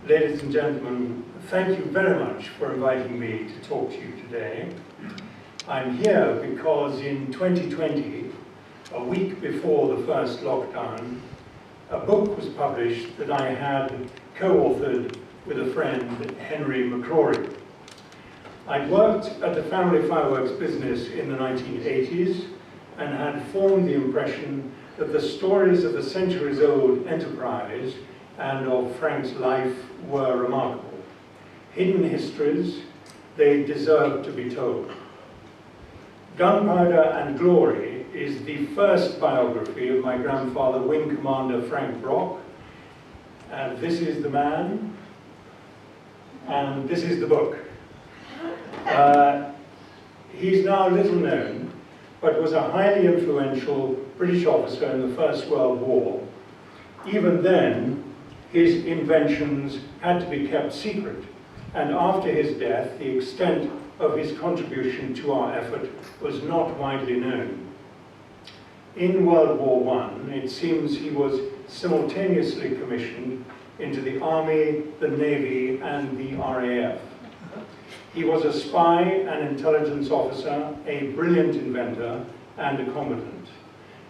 Ladies and gentlemen, thank you very much for inviting me to talk to you today. I'm here because in 2020, a week before the first lockdown, a book was published that I had co-authored with a friend, Henry McCrory. I'd worked at the family fireworks business in the 1980s and had formed the impression that the stories of the centuries-old enterprise and of Frank's life were remarkable. Hidden histories, they deserve to be told. Gunpowder and Glory is the first biography of my grandfather, Wing Commander Frank Brock. And this is the man, and this is the book. He's now little known, but was a highly influential British officer in the First World War. Even then, his inventions had to be kept secret, and after his death, the extent of his contribution to our effort was not widely known. In World War I, it seems he was simultaneously commissioned into the Army, the Navy, and the RAF. He was a spy, an intelligence officer, a brilliant inventor, and a combatant.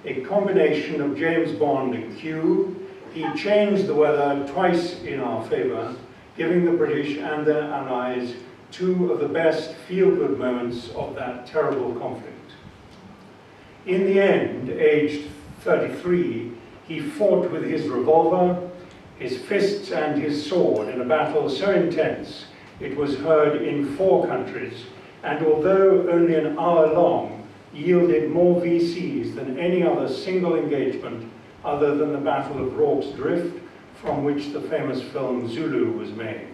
A combination of James Bond and Q. He changed the weather twice in our favor, giving the British and their allies two of the best feel-good moments of that terrible conflict. In the end, aged 33, he fought with his revolver, his fists and his sword in a battle so intense it was heard in 4 countries, and although only an hour long, yielded more VCs than any other single engagement other than the Battle of Rorke's Drift, from which the famous film Zulu was made.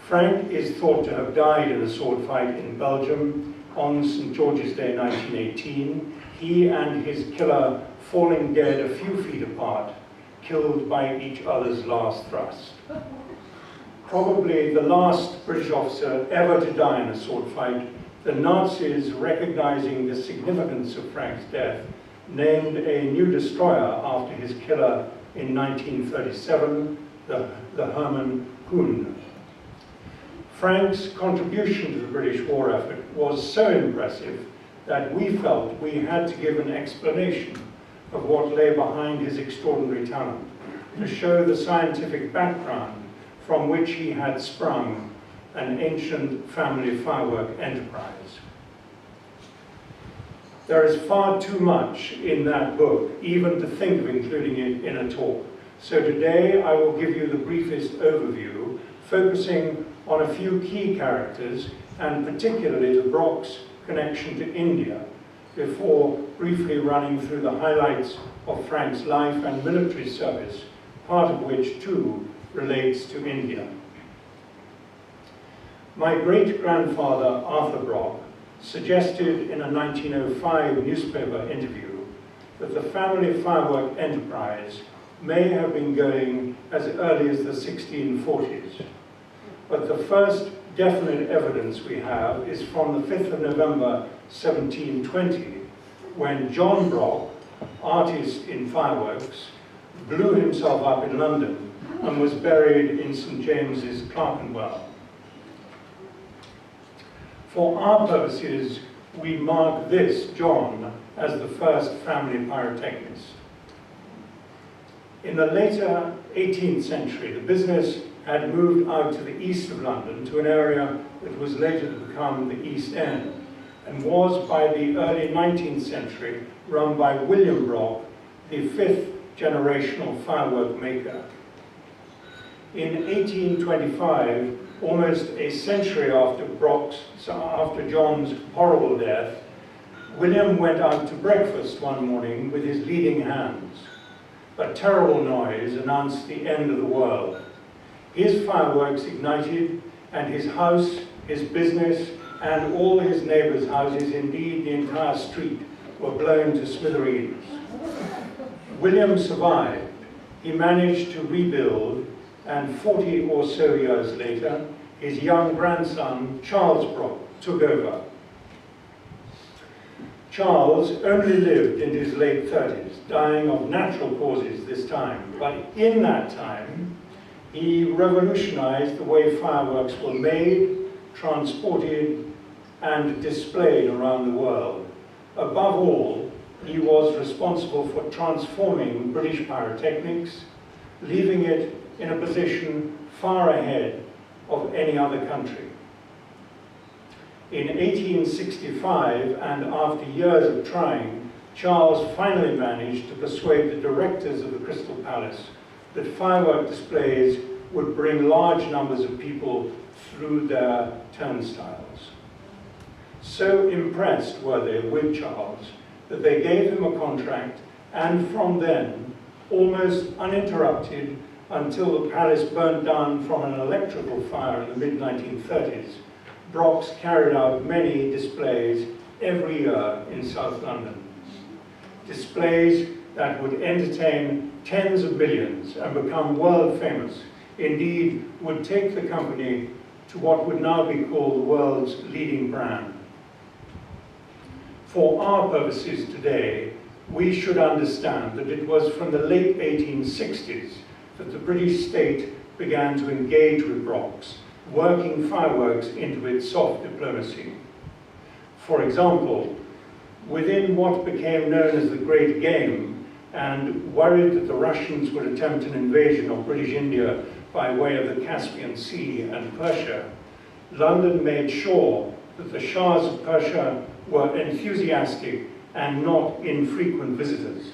Frank is thought to have died in a sword fight in Belgium on St. George's Day 1918, he and his killer falling dead a few feet apart, killed by each other's last thrust. Probably the last British officer ever to die in a sword fight, the Nazis, recognizing the significance of Frank's death, named a new destroyer after his killer in 1937, the Hermann Hund. Frank's contribution to the British war effort was so impressive that we felt we had to give an explanation of what lay behind his extraordinary talent, to show the scientific background from which he had sprung an ancient family firework enterprise. There is far too much in that book, even to think of including it in a talk. So today I will give you the briefest overview, focusing on a few key characters, and particularly the Brock's connection to India, before briefly running through the highlights of Frank's life and military service, part of which too relates to India. My great-grandfather, Arthur Brock, suggested in a 1905 newspaper interview that the family firework enterprise may have been going as early as the 1640s. But the first definite evidence we have is from the 5th of November 1720, when John Brock, artist in fireworks, blew himself up in London and was buried in St. James's, Clerkenwell. For our purposes, we mark this, John, as the first family pyrotechnist. In the later 18th century, the business had moved out to the east of London to an area that was later to become the East End, and was by the early 19th century run by William Brock, the 5th generational firework maker. In 1825, almost a century after John's horrible death, William went out to breakfast one morning with his leading hands. A terrible noise announced the end of the world. His fireworks ignited, and his house, his business, and all his neighbors' houses, indeed the entire street, were blown to smithereens. William survived. He managed to rebuild, and 40 or so years later, his young grandson, Charles Brock, took over. Charles only lived into his late 30s, dying of natural causes this time, but in that time, He revolutionized the way fireworks were made, transported, and displayed around the world. Above all, he was responsible for transforming British pyrotechnics, leaving it in a position far ahead of any other country. In 1865, and after years of trying, Charles finally managed to persuade the directors of the Crystal Palace that firework displays would bring large numbers of people through their turnstiles. So impressed were they with Charles that they gave him a contract, and from then, almost uninterrupted until the palace burnt down from an electrical fire in the mid-1930s, Brockes carried out many displays every year in South London. Displays that would entertain tens of millions and become world famous, indeed would take the company to what would now be called the world's leading brand. For our purposes today, we should understand that it was from the late 1860s that the British state began to engage with Brockes, working fireworks into its soft diplomacy. For example, within what became known as the Great Game, and worried that the Russians would attempt an invasion of British India by way of the Caspian Sea and Persia, London made sure that the Shahs of Persia were enthusiastic and not infrequent visitors.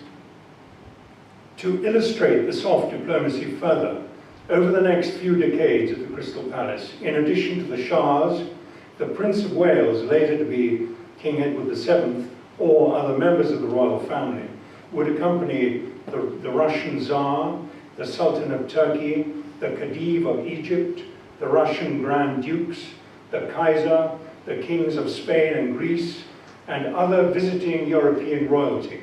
To illustrate the soft diplomacy further, over the next few decades at the Crystal Palace, in addition to the Shahs, the Prince of Wales, later to be King Edward VII, or other members of the royal family, would accompany the Russian Tsar, the Sultan of Turkey, the Khedive of Egypt, the Russian Grand Dukes, the Kaiser, the Kings of Spain and Greece, and other visiting European royalty,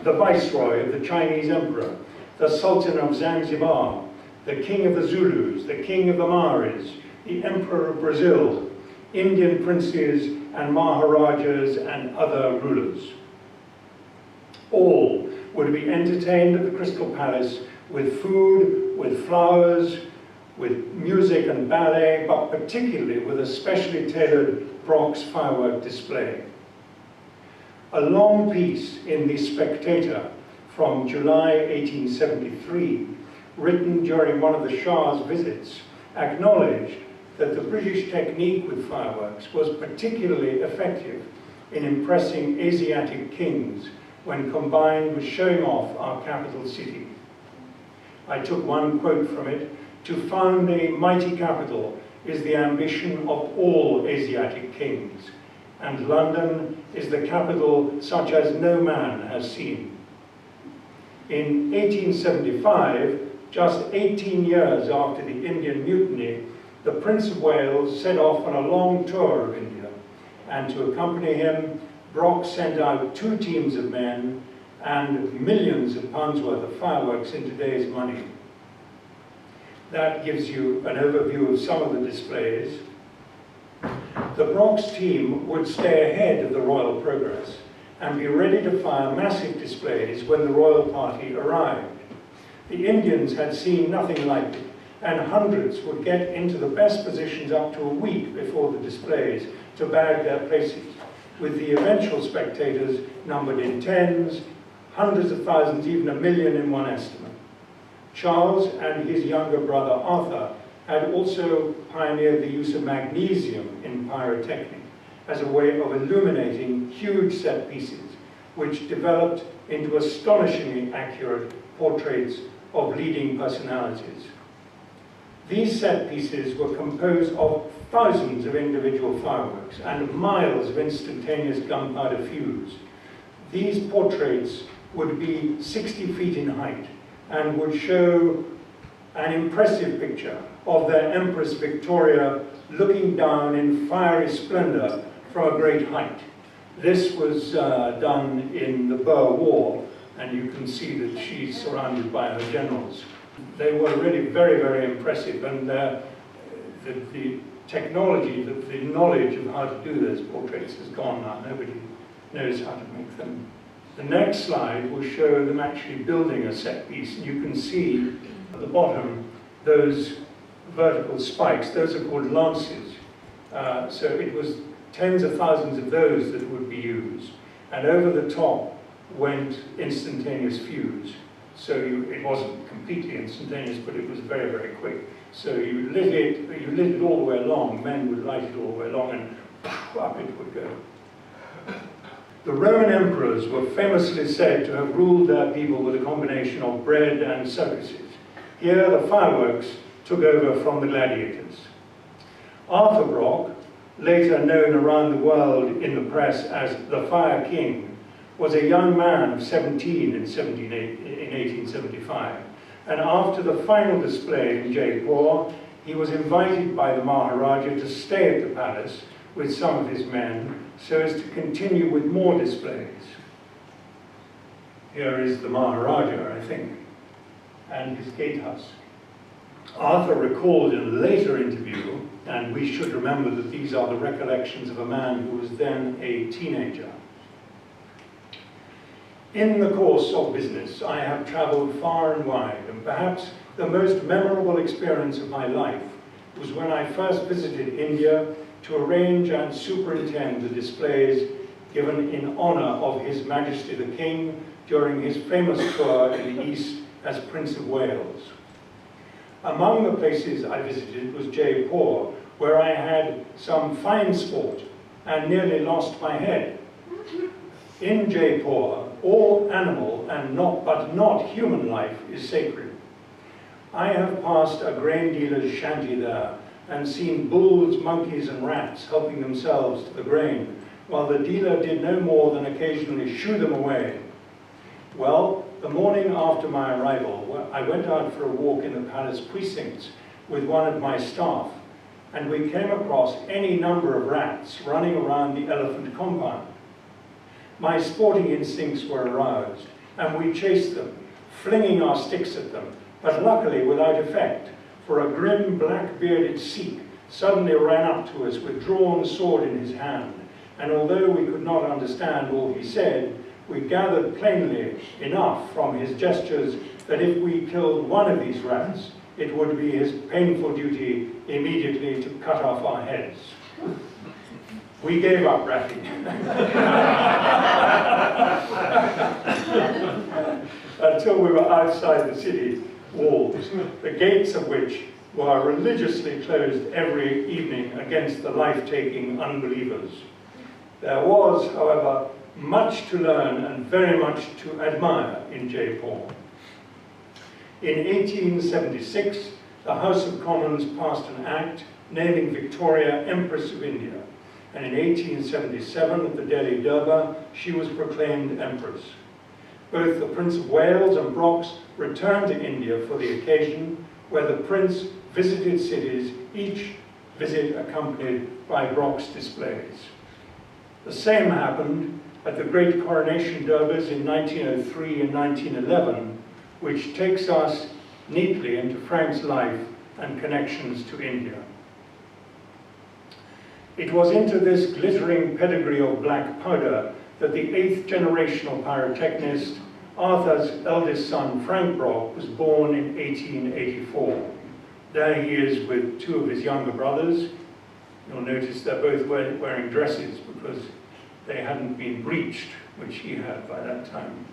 the Viceroy of the Chinese Emperor, the Sultan of Zanzibar, the King of the Zulus, the King of the Maoris, the Emperor of Brazil, Indian princes and Maharajas and other rulers. All would be entertained at the Crystal Palace with food, with flowers, with music and ballet, but particularly with a specially tailored Brockes firework display. A long piece in The Spectator from July 1873, written during one of the Shah's visits, acknowledged that the British technique with fireworks was particularly effective in impressing Asiatic kings when combined with showing off our capital city. I took one quote from it: "To found a mighty capital is the ambition of all Asiatic kings, and London is the capital such as no man has seen." In 1875, just 18 years after the Indian Mutiny, the Prince of Wales set off on a long tour of India, and to accompany him, Brockes sent out 2 teams of men and millions of pounds worth of fireworks in today's money. That gives you an overview of some of the displays. The Brockes team would stay ahead of the royal progress and be ready to fire massive displays when the royal party arrived. The Indians had seen nothing like it, and hundreds would get into the best positions up to a week before the displays to bag their places, with the eventual spectators numbered in tens, hundreds of thousands, even a million in one estimate. Charles and his younger brother Arthur had also pioneered the use of magnesium in pyrotechnic as a way of illuminating huge set pieces, which developed into astonishingly accurate portraits of leading personalities. These set pieces were composed of thousands of individual fireworks and miles of instantaneous gunpowder fuse. These portraits would be 60 feet in height and would show an impressive picture of their Empress Victoria looking down in fiery splendor from a great height. This was done in the Boer War, and you can see that she's surrounded by her generals. They were really very, very impressive, and the technology, the knowledge of how to do those portraits has gone now. Nobody knows how to make them. The next slide will show them actually building a set piece. You can see at the bottom those vertical spikes. Those are called lances. So it was tens of thousands of those that would be used. And over the top went instantaneous fuse. So it wasn't completely instantaneous, but it was very, very quick. So you lit it all the way along. Men would light it all the way along, and up it would go. The Roman emperors were famously said to have ruled their people with a combination of bread and circuses. Here the fireworks took over from the gladiators. Arthur Brock, later known around the world in the press as the Fire King, was a young man of 17 in 1875. And after the final display in Jaipur, he was invited by the Maharaja to stay at the palace with some of his men so as to continue with more displays. Here is the Maharaja, I think, and his gatehouse. Arthur recalled in a later interview, and we should remember that these are the recollections of a man who was then a teenager. In the course of business, I have traveled far and wide, and perhaps the most memorable experience of my life was when I first visited India to arrange and superintend the displays given in honor of His Majesty the King during his famous tour in the East as Prince of Wales. Among the places I visited was Jaipur, where I had some fine sport and nearly lost my head. In Jaipur, all animal but not human life is sacred. I have passed a grain dealer's shanty there and seen bulls, monkeys and rats helping themselves to the grain, while the dealer did no more than occasionally shoo them away. Well, the morning after my arrival, I went out for a walk in the palace precincts with one of my staff, and we came across any number of rats running around the elephant compound. My sporting instincts were aroused, and we chased them, flinging our sticks at them, but luckily without effect, for a grim black-bearded Sikh suddenly ran up to us with drawn sword in his hand, and although we could not understand all he said, we gathered plainly enough from his gestures that if we killed one of these rats, it would be his painful duty immediately to cut off our heads. We gave up ratting. Until we were outside the city walls, the gates of which were religiously closed every evening against the life-taking unbelievers. There was, however, much to learn and very much to admire in Jaipur. In 1876, the House of Commons passed an act naming Victoria Empress of India, and in 1877, at the Delhi Durbar, she was proclaimed Empress. Both the Prince of Wales and Brock's returned to India for the occasion, where the Prince visited cities, each visit accompanied by Brock's displays. The same happened at the great Coronation Durbars in 1903 and 1911, which takes us neatly into Frank's life and connections to India. It was into this glittering pedigree of black powder that the 8th generational pyrotechnist, Arthur's eldest son, Frank Brock, was born in 1884. There he is with two of his younger brothers. You'll notice they're both wearing dresses because they hadn't been breeched, which he had by that time.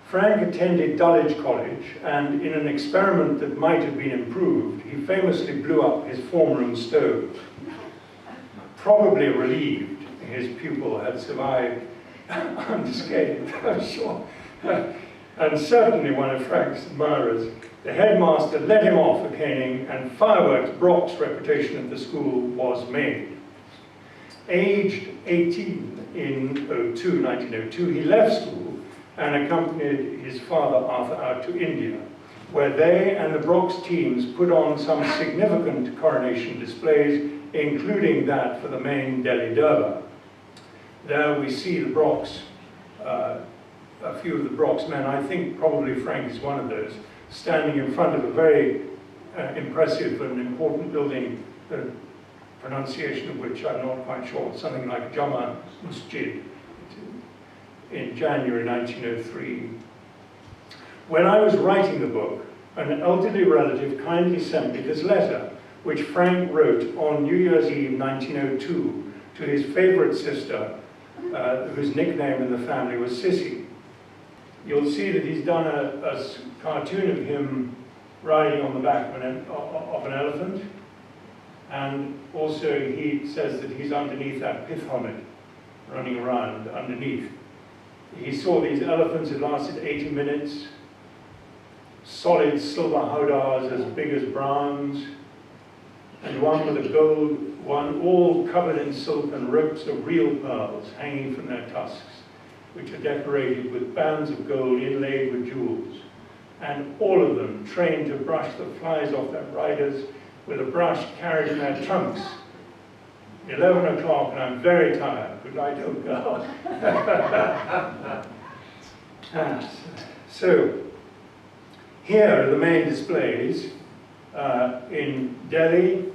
Frank attended Dulwich College, and in an experiment that might have been improved, he famously blew up his form room stove. Probably relieved his pupil had survived unscathed, I'm sure. And certainly one of Frank's admirers. The headmaster let him off a caning, and fireworks Brock's reputation at the school was made. Aged 18 in 1902, he left school and accompanied his father Arthur out to India, where they and the Brock's teams put on some significant coronation displays, including that for the main Delhi Durbar. There we see the Brocks, a few of the Brock's men. I think probably Frank is one of those, standing in front of a very impressive and important building, the pronunciation of which I'm not quite sure, something like Jama Masjid, in January 1903. When I was writing the book, an elderly relative kindly sent me this letter, which Frank wrote on New Year's Eve 1902 to his favourite sister, whose nickname in the family was Sissy. You'll see that he's done a cartoon of him riding on the back of an elephant, and also he says that he's underneath that pith helmet, running around underneath. He saw these elephants, it lasted 80 minutes, solid silver howdahs as big as bronze, and one with a gold one, all covered in silk and ropes of real pearls hanging from their tusks, which are decorated with bands of gold inlaid with jewels, and all of them trained to brush the flies off their riders with a brush carried in their trunks. 11 o'clock and I'm very tired. Good night, old girl. So, here are the main displays in Delhi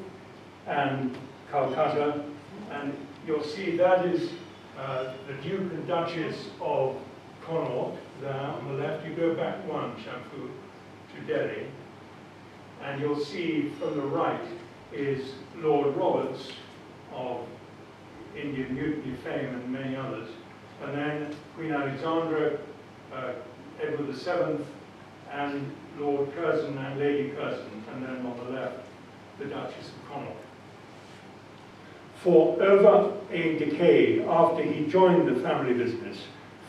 and Calcutta, and you'll see that is the Duke and Duchess of Connaught there on the left. You go back one, Shampoo, to Delhi, and you'll see from the right is Lord Roberts of Indian Mutiny fame and many others, and then Queen Alexandra, Edward VII, and Lord Curzon and Lady Curzon, and then on the left, the Duchess of Connaught. For over a decade after he joined the family business,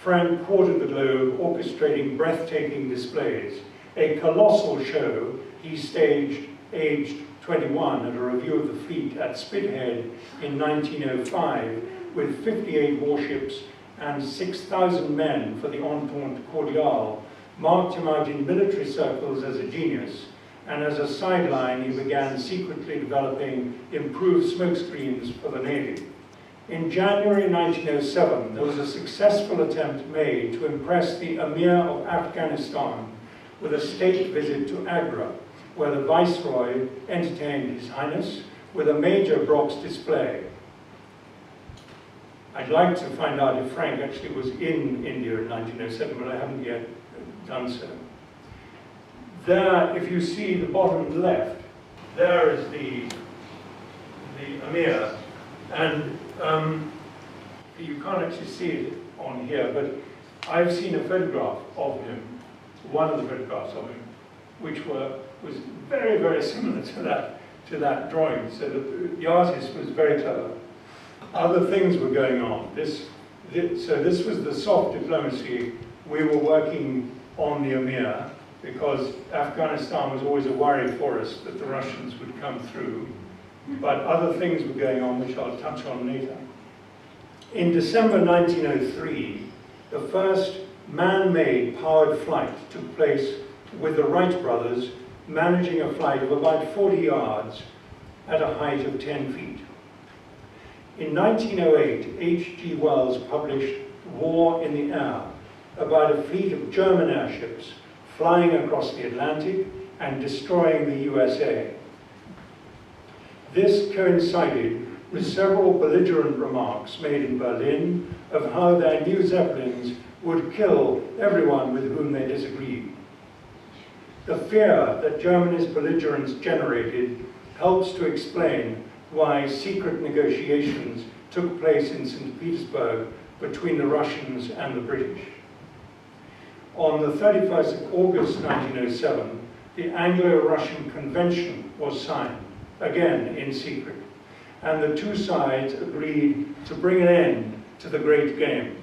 Frank courted the globe orchestrating breathtaking displays. A colossal show he staged aged 21 at a review of the fleet at Spithead in 1905 with 58 warships and 6,000 men for the Entente Cordiale, marked him out in military circles as a genius, and as a sideline he began secretly developing improved smokescreens for the Navy. In January 1907, there was a successful attempt made to impress the Emir of Afghanistan with a state visit to Agra, where the Viceroy entertained His Highness with a major Brock's display. I'd like to find out if Frank actually was in India in 1907, but I haven't yet done so. There, if you see the bottom left, there is the Emir, and you can't actually see it on here, but I've seen a photograph of him, one of the photographs of him, which was very, very similar to that drawing. So the artist was very clever. Other things were going on. So this was the soft diplomacy. We were working on the Emir because Afghanistan was always a worry for us that the Russians would come through. But other things were going on, which I'll touch on later. In December 1903, the first man-made powered flight took place with the Wright brothers managing a flight of about 40 yards at a height of 10 feet. In 1908, H.G. Wells published War in the Air, about a fleet of German airships flying across the Atlantic and destroying the USA. This coincided with several belligerent remarks made in Berlin of how their new Zeppelins would kill everyone with whom they disagreed. The fear that Germany's belligerence generated helps to explain why secret negotiations took place in St. Petersburg between the Russians and the British. On the 31st of August 1907, the Anglo-Russian Convention was signed, again in secret, and the two sides agreed to bring an end to the Great Games.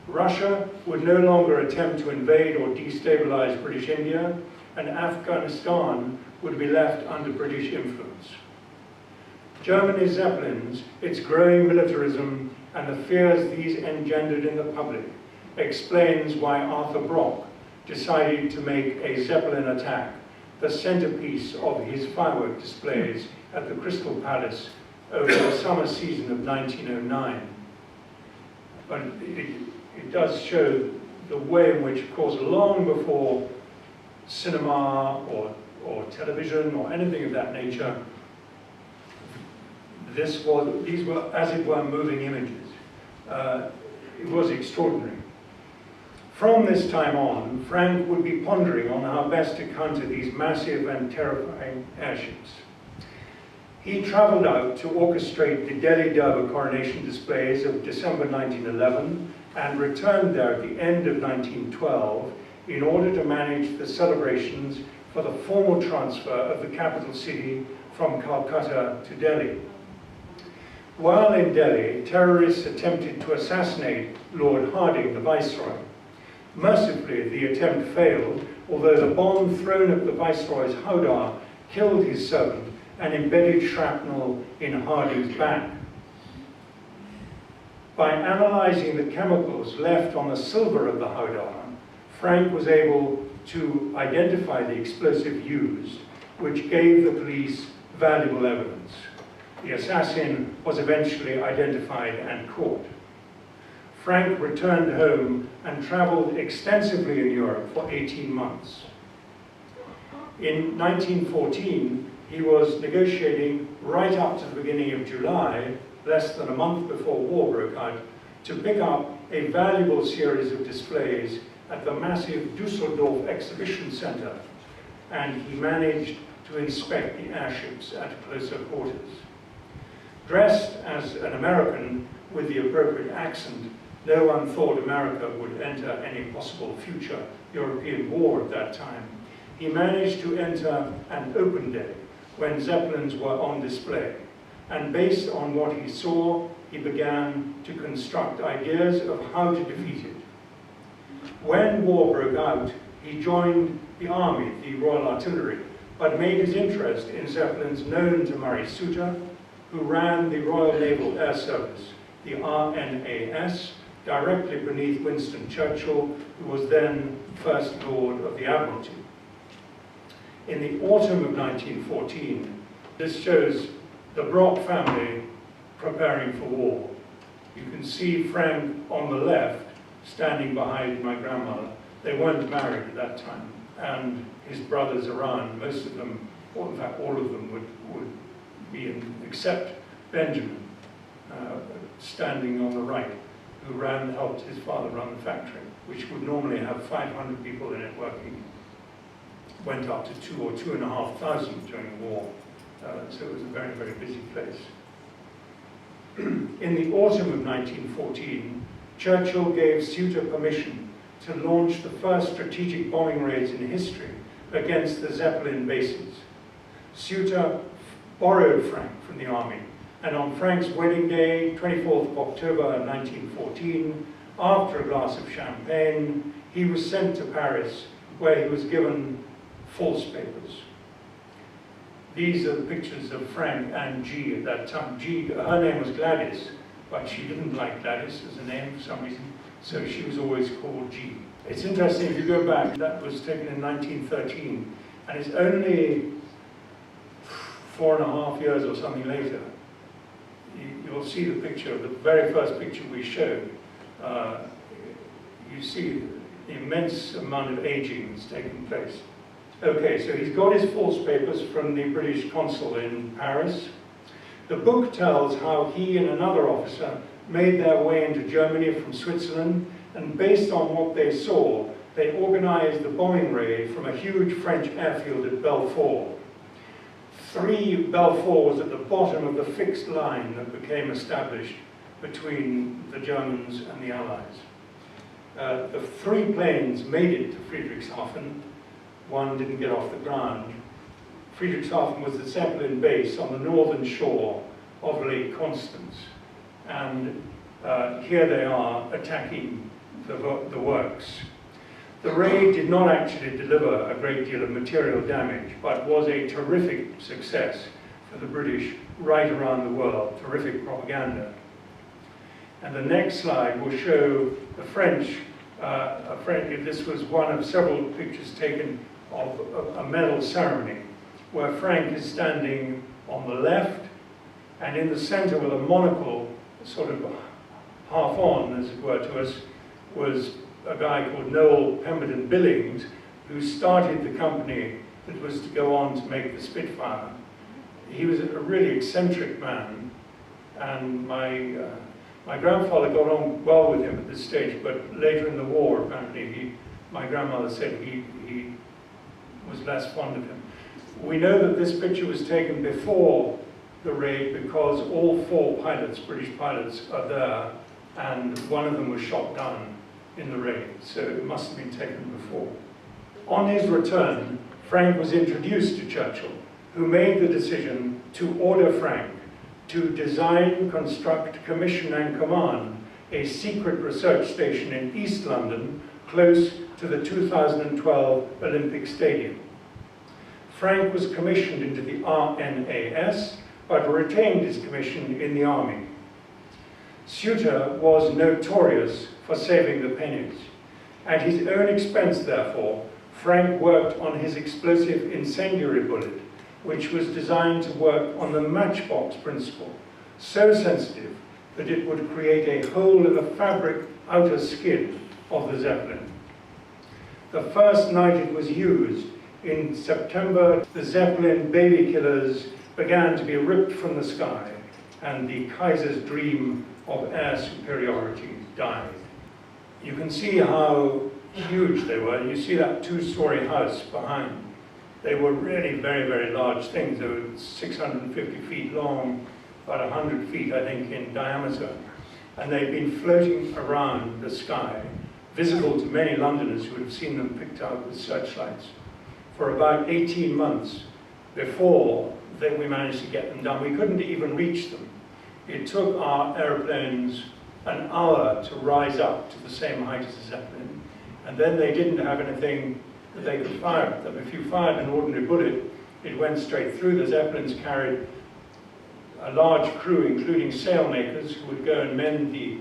Russia would no longer attempt to invade or destabilize British India, and Afghanistan would be left under British influence. Germany's Zeppelins, its growing militarism, and the fears these engendered in the public explains why Arthur Brock decided to make a Zeppelin attack the centerpiece of his firework displays at the Crystal Palace over the summer season of 1909. But it does show the way in which, of course, long before cinema or television or anything of that nature, these were, as it were, moving images. It was extraordinary. From this time on, Frank would be pondering on how best to counter these massive and terrifying airships. He travelled out to orchestrate the Delhi Durbar coronation displays of December 1911 and returned there at the end of 1912 in order to manage the celebrations for the formal transfer of the capital city from Calcutta to Delhi. While in Delhi, terrorists attempted to assassinate Lord Hardinge, the Viceroy. Mercifully, the attempt failed, although the bomb thrown at the Viceroy's howdah killed his servant and embedded shrapnel in Hardinge's back. By analysing the chemicals left on the silver of the howdah, Frank was able to identify the explosive used, which gave the police valuable evidence. The assassin was eventually identified and caught. Frank returned home and travelled extensively in Europe for 18 months. In 1914, he was negotiating right up to the beginning of July, less than a month before war broke out, to pick up a valuable series of displays at the massive Düsseldorf Exhibition Centre, and he managed to inspect the airships at closer quarters. Dressed as an American with the appropriate accent, no one thought America would enter any possible future European war at that time. He managed to enter an open day when Zeppelins were on display, and based on what he saw, he began to construct ideas of how to defeat it. When war broke out, he joined the army, the Royal Artillery, but made his interest in Zeppelins known to Murray Suter, who ran the Royal Naval Air Service, the RNAS, directly beneath Winston Churchill, who was then First Lord of the Admiralty. In the autumn of 1914, this shows the Brock family preparing for war. You can see Frank on the left, standing behind my grandmother. They weren't married at that time, and his brothers around, most of them, or in fact all of them, would be in, except Benjamin, standing on the right, who helped his father run the factory, which would normally have 500 people in it working. Went up to 2,000 or 2,500 during the war, so it was a very, very busy place. In the autumn of 1914, Churchill gave Suter permission to launch the first strategic bombing raids in history against the Zeppelin bases. Suter borrowed Frank from the army, and on Frank's wedding day, 24th of October 1914, after a glass of champagne, he was sent to Paris, where he was given false papers. These are the pictures of Frank and G at that time. G, her name was Gladys, but she didn't like Gladys as a name for some reason, so she was always called G. It's interesting, if you go back, that was taken in 1913, and it's only 4.5 years or something later. You'll see the picture, the very first picture we showed. You see the immense amount of aging that's taking place. Okay, so he's got his false papers from the British consul in Paris. The book tells how he and another officer made their way into Germany from Switzerland, and based on what they saw, they organized the bombing raid from a huge French airfield at Belfort. 3 Belforts at the bottom of the fixed line that became established between the Germans and the Allies. The 3 planes made it to Friedrichshafen. One didn't get off the ground. Friedrichshafen was the Zeppelin base on the northern shore of Lake Constance. And here they are attacking the works. The raid did not actually deliver a great deal of material damage, but was a terrific success for the British right around the world, terrific propaganda. And the next slide will show the French. This was one of several pictures taken of a medal ceremony, where Frank is standing on the left, and in the center with a monocle, sort of half on, as it were, to us, was a guy called Noel Pemberton Billings, who started the company that was to go on to make the Spitfire. He was a really eccentric man, and my My grandfather got on well with him at this stage, but later in the war, apparently, my grandmother said he was less fond of him. We know that this picture was taken before the raid because all 4 pilots, British pilots, are there, and one of them was shot down in the raid, so it must have been taken before. On his return, Frank was introduced to Churchill, who made the decision to order Frank to design, construct, commission and command a secret research station in East London, close to the 2012 Olympic Stadium. Frank was commissioned into the RNAS, but retained his commission in the army. Suter was notorious for saving the pennies. At his own expense, therefore, Frank worked on his explosive incendiary bullet, which was designed to work on the matchbox principle, so sensitive that it would create a hole in the fabric outer skin of the Zeppelin. The first night it was used, in September, the Zeppelin baby killers began to be ripped from the sky, and the Kaiser's dream of air superiority died. You can see how huge they were. You see that 2-story house behind. They were really very, very large things. They were 650 feet long, about 100 feet, I think, in diameter. And they'd been floating around the sky, visible to many Londoners who would have seen them picked out with searchlights, for about 18 months before we managed to get them done. We couldn't even reach them. It took our airplanes an hour to rise up to the same height as the Zeppelin, and then they didn't have anything that they could fire at them. If you fired an ordinary bullet, it went straight through. The Zeppelins carried a large crew, including sailmakers, who would go and mend the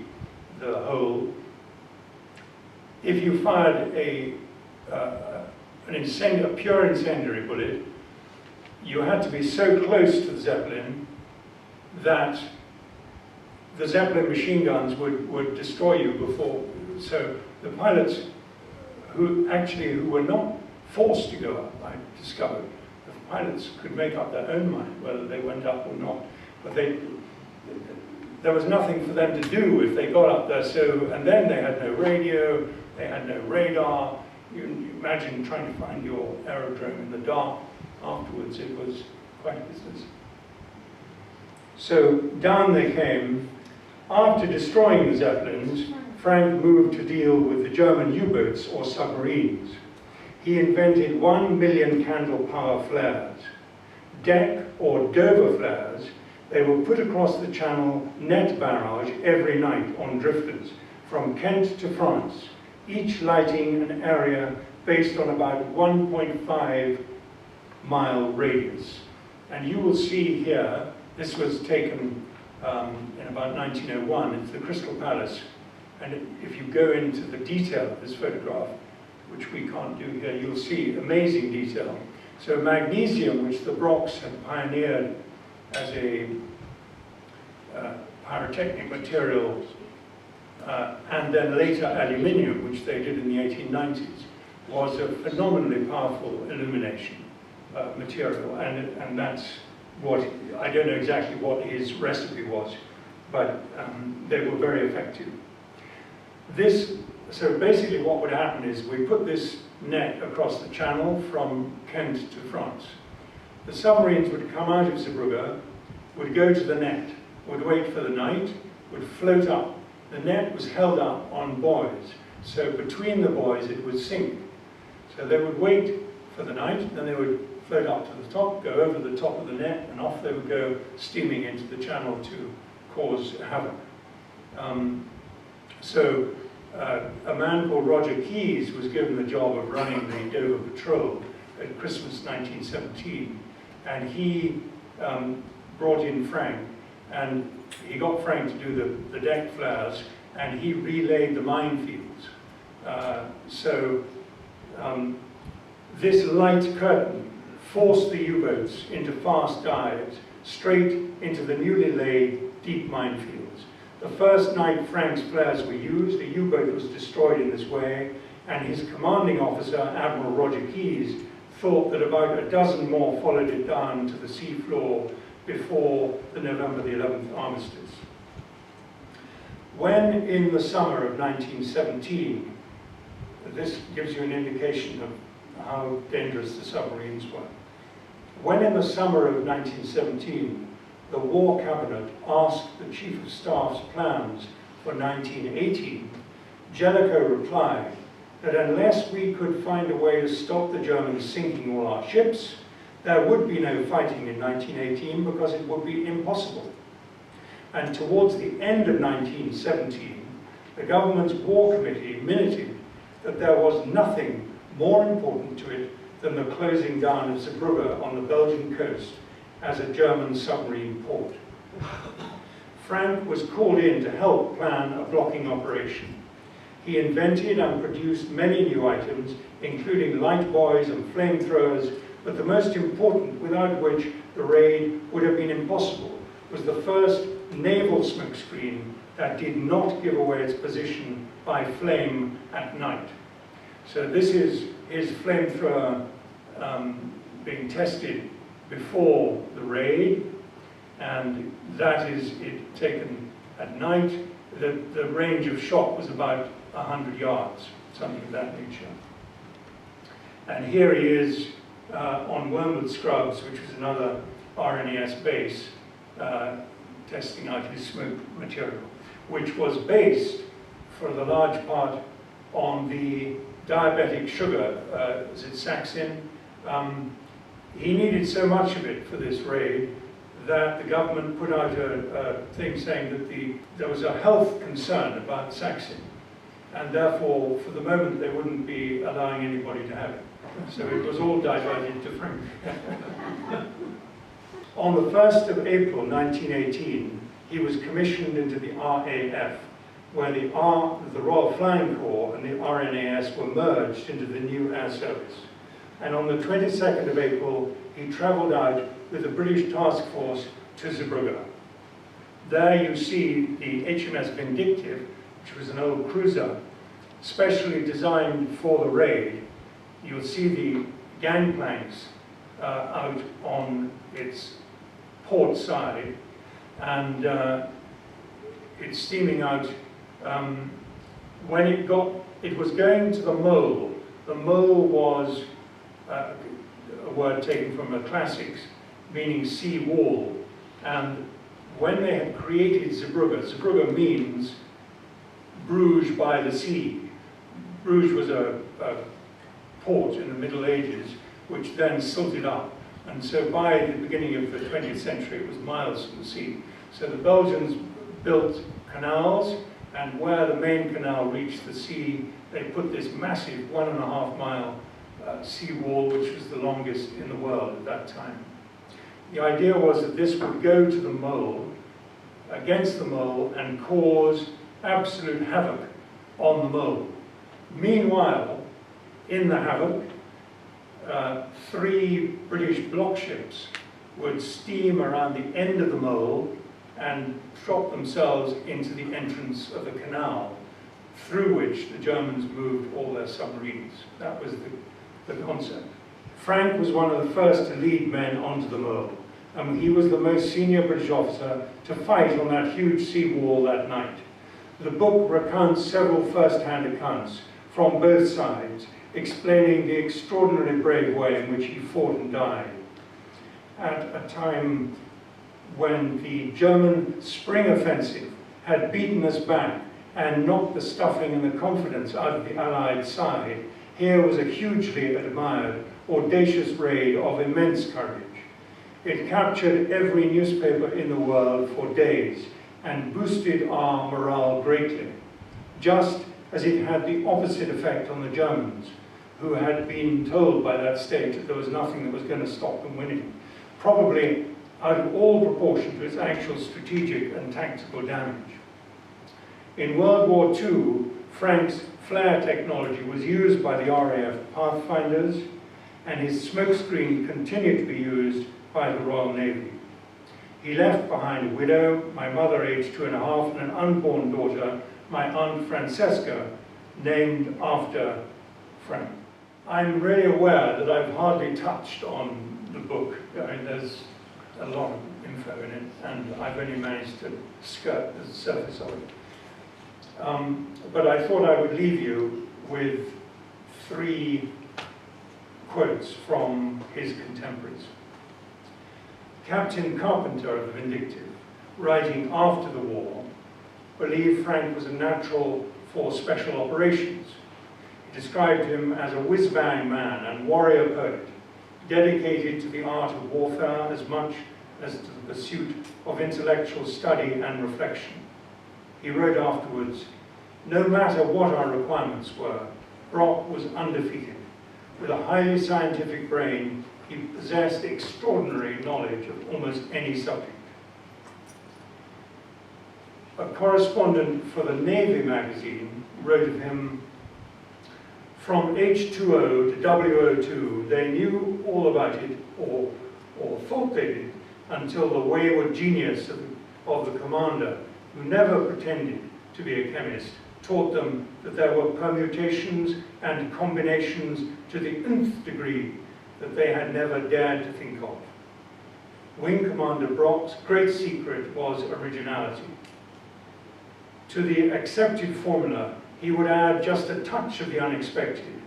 hole. If you fired a pure incendiary bullet, you had to be so close to the Zeppelin that the Zeppelin machine guns would destroy you before. So the pilots who were not forced to go up, I discovered, the pilots could make up their own mind whether they went up or not. But there was nothing for them to do if they got up there. So, and then they had no radio, they had no radar. You imagine trying to find your aerodrome in the dark afterwards. It was quite a business. So down they came. After destroying the Zeppelins, Frank moved to deal with the German U-boats or submarines. He invented 1 million candle power flares. Deck or Dover flares, they were put across the Channel net barrage every night on drifters from Kent to France, each lighting an area based on about 1.5 mile radius. And you will see here, this was taken in about 1901, it's the Crystal Palace. And if you go into the detail of this photograph, which we can't do here, you'll see amazing detail. So magnesium, which the Brocks had pioneered as a pyrotechnic material, and then later aluminium, which they did in the 1890s, was a phenomenally powerful illumination material, and that's what, I don't know exactly what his recipe was, but they were very effective. So basically what would happen is we put this net across the Channel from Kent to France. The submarines would come out of Zeebrugge, would go to the net, would wait for the night, would float up. The net was held up on buoys, so between the buoys it would sink. So they would wait for the night, then they would float up to the top, go over the top of the net, and off they would go steaming into the Channel to cause havoc. A man called Roger Keyes was given the job of running the Dover Patrol at Christmas 1917, and he brought in Frank, and he got Frank to do the deck flares, and he relayed the minefields. This light curtain forced the U-boats into fast dives, straight into the newly laid deep minefields. The first night Frank's flares were used, a U-boat was destroyed in this way, and his commanding officer, Admiral Roger Keyes, thought that about a dozen more followed it down to the sea floor before the November the 11th armistice. When in the summer of 1917, this gives you an indication of how dangerous the submarines were. When in the summer of 1917, the War Cabinet asked the Chief of Staff's plans for 1918, Jellicoe replied that unless we could find a way to stop the Germans sinking all our ships, there would be no fighting in 1918 because it would be impossible. And towards the end of 1917, the government's War Committee minuted that there was nothing more important to it than the closing down of Zeebrugge on the Belgian coast as a German submarine port. Frank was called in to help plan a blocking operation. He invented and produced many new items, including light buoys and flamethrowers, but the most important, without which the raid would have been impossible, was the first naval smokescreen that did not give away its position by flame at night. So this is his flamethrower being tested before the raid, and that is it taken at night. The range of shot was about 100 yards, something of that nature. And here he is on Wormwood Scrubs, which was another RNAS base, testing out his smoke material, which was based for the large part on the diabetic sugar, Saxin. He needed so much of it for this raid that the government put out a thing saying that there was a health concern about Saxin, and therefore, for the moment, they wouldn't be allowing anybody to have it. So it was all diverted to Frank. On the 1st of April 1918, he was commissioned into the RAF, where the Royal Flying Corps and the RNAS were merged into the new air service. And on the 22nd of April, he travelled out with the British task force to Zeebrugge. There you see the HMS Vindictive, which was an old cruiser, specially designed for the raid. You'll see the gangplanks out on its port side, and it's steaming out. When it was going to the mole. The mole was a word taken from the classics, meaning sea wall. And when they had created Zeebrugge, Zeebrugge means Bruges by the sea. Bruges was a port in the Middle Ages, which then silted up. And so by the beginning of the 20th century, it was miles from the sea. So the Belgians built canals, and where the main canal reached the sea, they put this massive 1.5 mile sea wall, which was the longest in the world at that time. The idea was that this would go to the mole, against the mole, and cause absolute havoc on the mole. Meanwhile, in the havoc, 3 British block ships would steam around the end of the mole and drop themselves into the entrance of the canal, through which the Germans moved all their submarines. That was the concept. Frank was one of the first to lead men onto the mole, and he was the most senior British officer to fight on that huge sea wall that night. The book recounts several first-hand accounts from both sides, explaining the extraordinarily brave way in which he fought and died. At a time when the German spring offensive had beaten us back and knocked the stuffing and the confidence out of the Allied side, here was a hugely admired, audacious raid of immense courage. It captured every newspaper in the world for days and boosted our morale greatly, just as it had the opposite effect on the Germans, who had been told by that state that there was nothing that was going to stop them winning, probably out of all proportion to its actual strategic and tactical damage. In World War II, Frank's flare technology was used by the RAF Pathfinders, and his smokescreen continued to be used by the Royal Navy. He left behind a widow, my mother aged 2.5, and an unborn daughter, my Aunt Francesca, named after Frank. I'm really aware that I've hardly touched on the book. I mean, there's a lot of info in it, and I've only managed to skirt the surface of it. But I thought I would leave you with 3 quotes from his contemporaries. Captain Carpenter of the Vindictive, writing after the war, believed Frank was a natural for special operations. He described him as a whiz-bang man and warrior poet, dedicated to the art of warfare as much as to the pursuit of intellectual study and reflection. He wrote afterwards, "No matter what our requirements were, Brock was undefeated. With a highly scientific brain, he possessed extraordinary knowledge of almost any subject." A correspondent for the Navy magazine wrote of him, "From H2O to WO2, they knew all about it, or thought they did, until the wayward genius of the commander, who never pretended to be a chemist, taught them that there were permutations and combinations to the nth degree that they had never dared to think of. Wing Commander Brock's great secret was originality. To the accepted formula, he would add just a touch of the unexpected.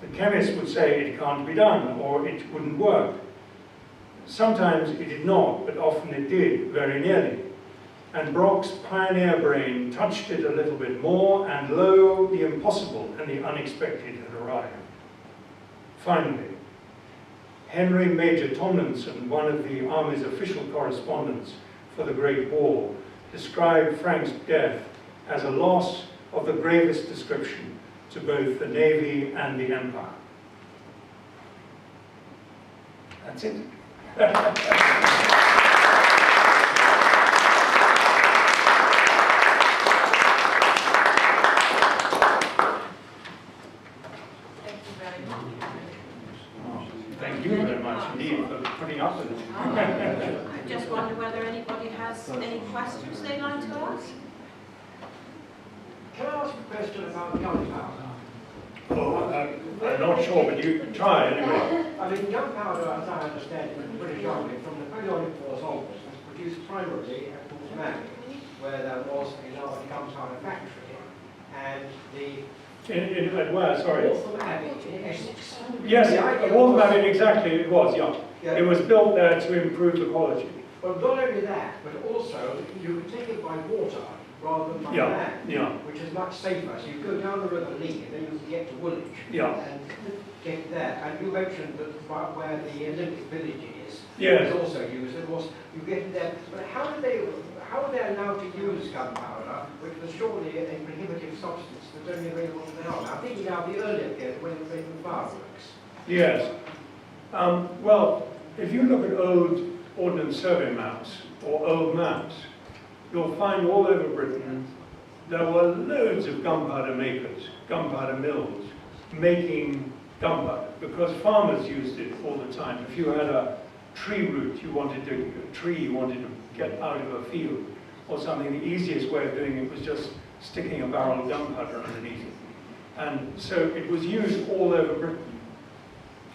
The chemist would say it can't be done, or it wouldn't work. Sometimes it did not, but often it did, very nearly. And Brock's pioneer brain touched it a little bit more, and lo, the impossible and the unexpected had arrived." Finally, Henry Major Tomlinson, one of the Army's official correspondents for the Great War, described Frank's death as a loss of the gravest description to both the Navy and the Empire. That's it. Thank you very much. Thank you very much indeed for putting up with it. I just wonder whether anybody has any questions they'd like to ask? Can I ask a question about gunpowder? Oh, I'm not sure, but you can try anyway. I mean, gunpowder, as I understand it, in the British Army, from the Napoleonic Wars onwards, was produced primarily at Smee, where there was a large gunpowder factory, and the At where, sorry? Waltham Abbey in Essex. Yes, Waltham Abbey, exactly, it was, yeah. It was built there to improve the quality. Well, not only that, but also you could take it by water rather than by land, which is much safer. So you go down the River Lee, and then you can get to Woolwich and get there. And you mentioned that where the Olympic Village is, was also used. Of course, you get there. But how were they allowed to use gunpowder, which was surely a prohibitive substance that's only available now? I'm thinking now of the earlier period when they were making fireworks. Yes. Well, if you look at old Ordnance Survey maps or old maps, you'll find all over Britain there were loads of gunpowder makers, gunpowder mills, making gunpowder because farmers used it all the time. If you had a tree root you wanted to get out of a field or something, the easiest way of doing it was just sticking a barrel of gunpowder underneath it. And so it was used all over Britain.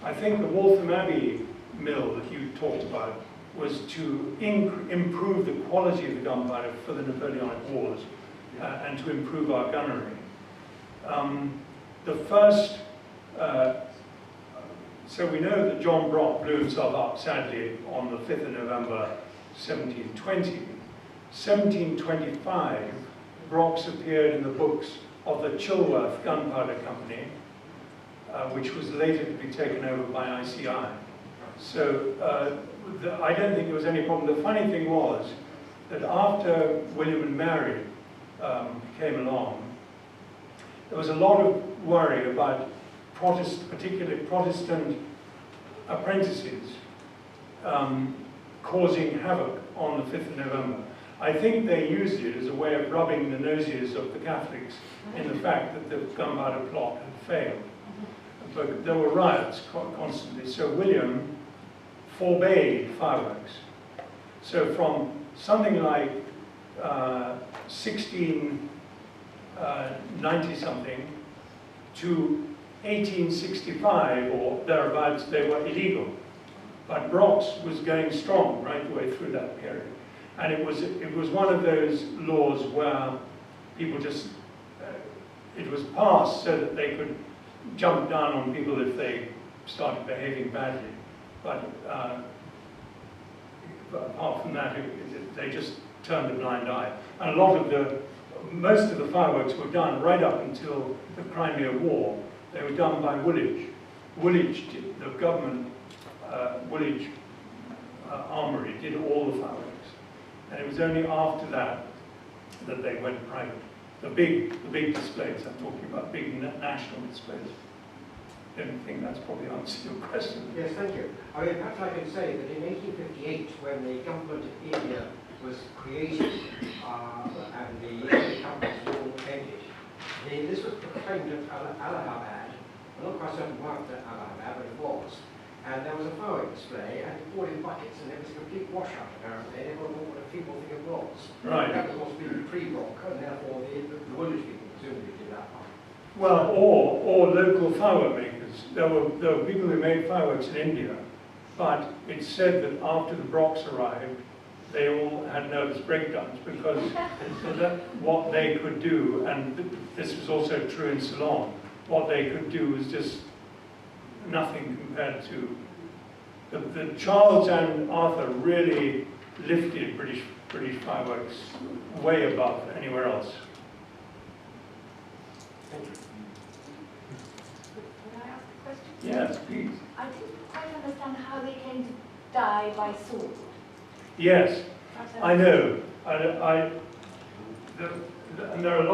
I think the Waltham Abbey mill that you talked about was to improve the quality of the gunpowder for the Napoleonic Wars and to improve our gunnery. The first, so we know that John Brock blew himself up, sadly, on the 5th of November, 1720. 1725, Brock's appeared in the books of the Chilworth Gunpowder Company, which was later to be taken over by ICI. So I don't think there was any problem. The funny thing was that after William and Mary came along, there was a lot of worry about particularly Protestant apprentices causing havoc on the 5th of November. I think they used it as a way of rubbing the noses of the Catholics in the fact that the gunpowder plot had failed. But there were riots constantly, so William forbade fireworks. So from something like 1690 something to 1865 or thereabouts, they were illegal. But Brock's was going strong right the way through that period. And it was one of those laws where people just it was passed so that they could jump down on people if they started behaving badly. But apart from that, they just turned a blind eye. And most of the fireworks were done right up until the Crimea War. They were done by Woolwich. Woolwich, the government, Woolwich Armoury did all the fireworks. And it was only after that that they went private. The big displays, I'm talking about big national displays. I don't think that's probably answered your question. Yes, thank you. I mean, perhaps I can say that in 1858, when the government of India was created and the Indian companies were all ended, this was proclaimed at Allahabad. I'm not quite certain why it was at Allahabad, but it was. And there was a firework display, and it poured in buckets, and it was a complete washout, apparently. Everyone knew what a people think it was. Right. That was supposed to be pre-rock, and therefore the Woolwich people presumably did that part. Well, or local firework makers. There were people who made fireworks in India, but it's said that after the Brocks arrived, they all had nervous breakdowns because what they could do, and this was also true in Ceylon, what they could do was just nothing compared to the Charles and Arthur really lifted British fireworks way above anywhere else. Thank you. Could I ask a question? Yes, please. I didn't quite understand how they came to die by sword. Yes, I know. And there are a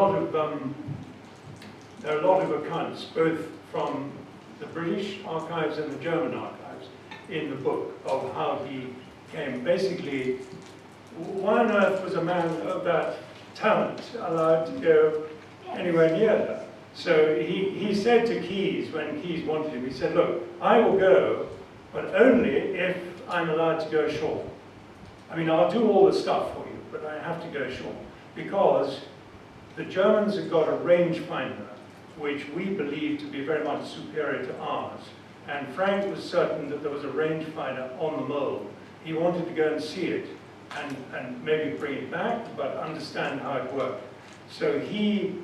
lot of accounts, both from the British archives and the German archives, in the book of how he came. Basically, why on earth was a man of that talent allowed to go anywhere near that? So he said to Keyes, when Keyes wanted him, he said, look, I will go, but only if I'm allowed to go ashore. I mean, I'll do all the stuff for you, but I have to go ashore. Because the Germans have got a rangefinder, which we believe to be very much superior to ours. And Frank was certain that there was a rangefinder on the mole. He wanted to go and see it, and maybe bring it back, but understand how it worked. So he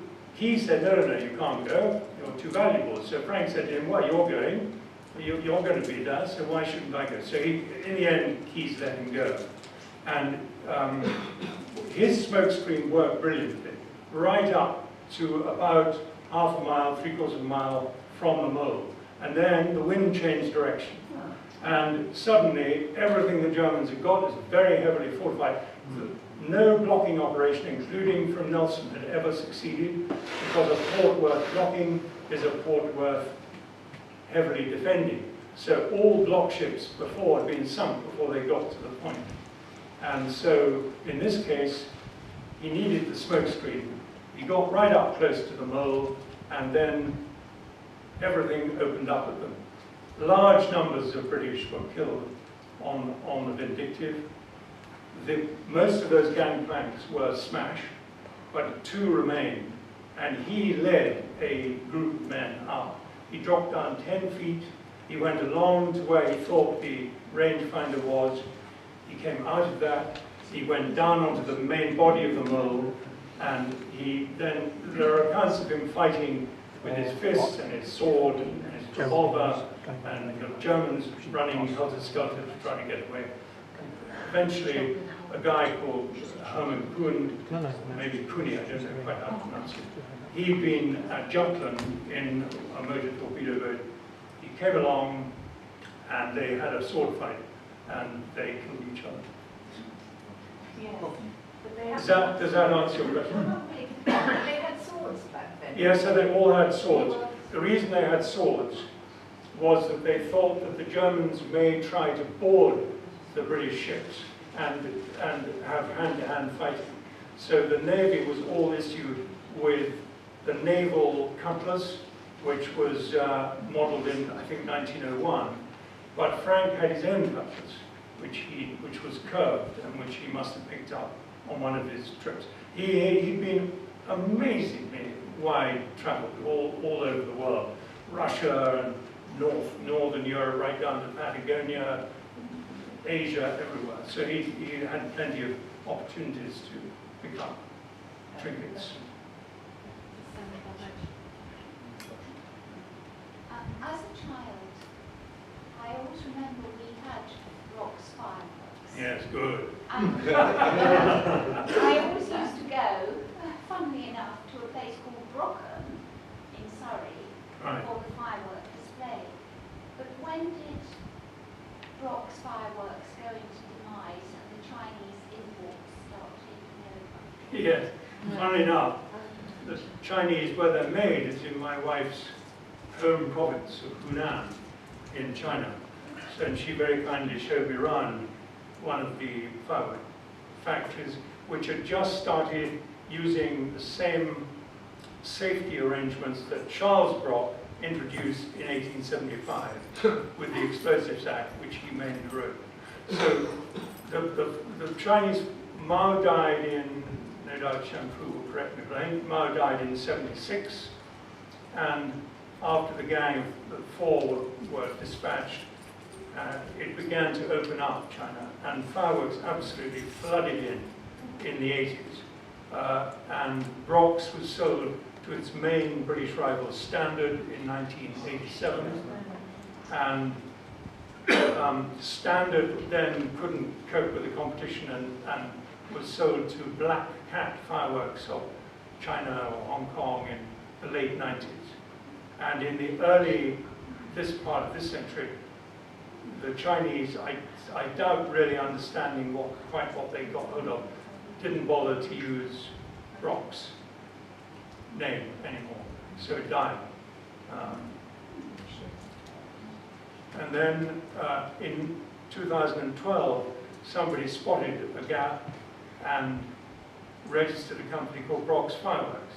said, no, you can't go, you're too valuable. So Frank said to him, well, you're going, you're going to be there, so why shouldn't I go? So in the end, Keyes let him go. And his smokescreen worked brilliantly, right up to about half a mile, 3/4 of a mile from the mole. And then the wind changed direction. And suddenly, everything the Germans had got is very heavily fortified. No blocking operation, including from Nelson, had ever succeeded, because a port worth blocking is a port worth heavily defending. So all block ships before had been sunk before they got to the point. And so, in this case, he needed the smokescreen. He got right up close to the mole, and then everything opened up at them. Large numbers of British were killed on the Vindictive. Most of those gangplanks were smashed, but 2 remained, and he led a group of men up. He dropped down 10 feet, he went along to where he thought the rangefinder was, he came out of that, he went down onto the main body of the mole, and there are accounts of him fighting with his fists and his sword and his revolver, and the Germans running helter-skelter to try to get away. Eventually, a guy called Herman Kuhn, maybe Kuni, I don't know quite how to pronounce it, he'd been at Jutland in a motor torpedo boat. He came along, and they had a sword fight, and they killed each other. Yes. But they Does that answer your question? they had swords back then. Yes, so they all had swords. The reason they had swords was that they thought that the Germans may try to board the British ships and have hand-to-hand fighting. So the Navy was all issued with the naval cutlass, which was modeled in, I think, 1901. But Frank had his own cutlass, which was curved and which he must have picked up on one of his trips. He'd been amazingly wide traveled all over the world. Russia, and northern Europe, right down to Patagonia, Asia, everywhere. So he had plenty of opportunities to pick up trinkets. child, I always remember we had Rock's fireworks. Yes, good. And I always used to go, funnily enough, to a place called Brockham in Surrey Right. for the firework display. But when did Brock's fireworks go into demise and the Chinese imports start taking over? Yes, funnily enough, the Chinese, where they're made, is in my wife's home province of Hunan in China. So, and she very kindly showed me around one of the firework factories, which had just started using the same safety arrangements that Charles Brock introduced in 1875 with the Explosives Act, which he mainly wrote. So the Chinese, Mao died in, no doubt Shanfu will correct me, but I think Mao died in 76, and after the Gang of Four were dispatched, it began to open up China, and fireworks absolutely flooded in the 80s. And Brock's was sold to its main British rival Standard in 1987. And Standard then couldn't cope with the competition and was sold to Black Cat Fireworks of China or Hong Kong in the late 90s. And in the early, this part of this century, the Chinese, I doubt really understanding quite what they got hold of, didn't bother to use Brock's name anymore, so it died. And then in 2012, somebody spotted a gap and registered a company called Brock's Fireworks,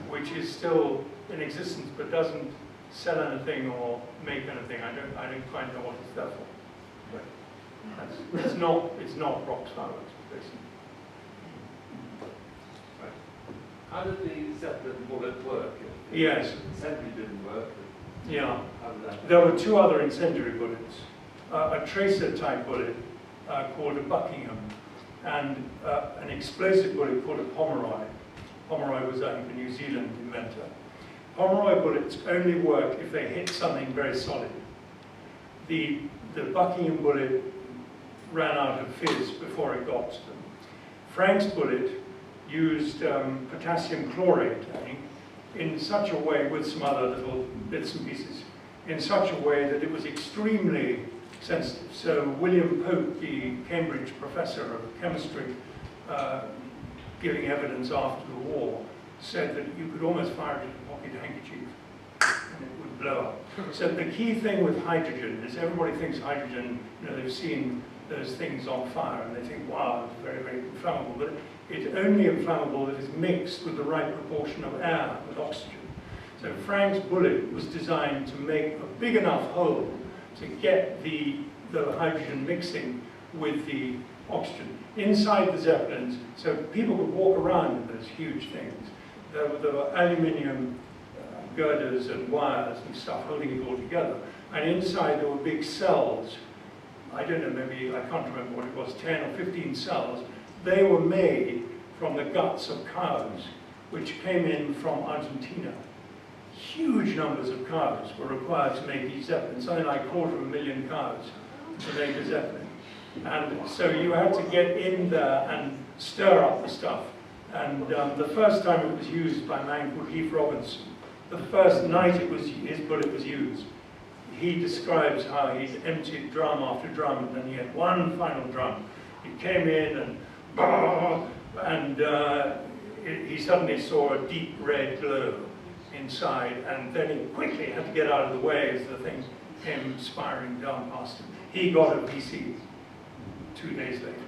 which is still in existence but doesn't sell anything or make anything. I don't quite know what it's there for. But it's not Brock's Fireworks, basically. How did the Zeppelin bullet work? Yes. The assembly didn't work. Yeah. How did that? There were two other incendiary bullets. A tracer type bullet called a Buckingham, and an explosive bullet called a Pomeroy. Pomeroy was, I think, a New Zealand inventor. Pomeroy bullets only work if they hit something very solid. The Buckingham bullet ran out of fizz before it got to them. Frank's bullet used potassium chlorate, I think, in such a way, with some other little bits and pieces, in such a way that it was extremely sensitive. So William Pope, the Cambridge professor of chemistry, giving evidence after the war, said that you could almost fire it in a pocket handkerchief and it would blow up. So the key thing with hydrogen is everybody thinks hydrogen, they've seen those things on fire and they think, wow, it's very, very inflammable. But it's only inflammable if it's mixed with the right proportion of air, with oxygen. So Frank's bullet was designed to make a big enough hole to get the hydrogen mixing with the oxygen inside the Zeppelins, so people could walk around in those huge things. There were aluminium girders and wires and stuff holding it all together. And inside there were big cells. I don't know, maybe, I can't remember what it was, 10 or 15 cells. They were made from the guts of cows, which came in from Argentina. Huge numbers of cows were required to make these Zeppelins, something like 250,000 cows to make a Zeppelin. And so you had to get in there and stir up the stuff. And the first time it was used by a man called Heath Robinson, the first night his bullet was used, he describes how he'd emptied drum after drum, and then he had one final drum. He came in and he suddenly saw a deep red glow inside, and then he quickly had to get out of the way as the thing came spiraling down past him. He got a PC 2 days later.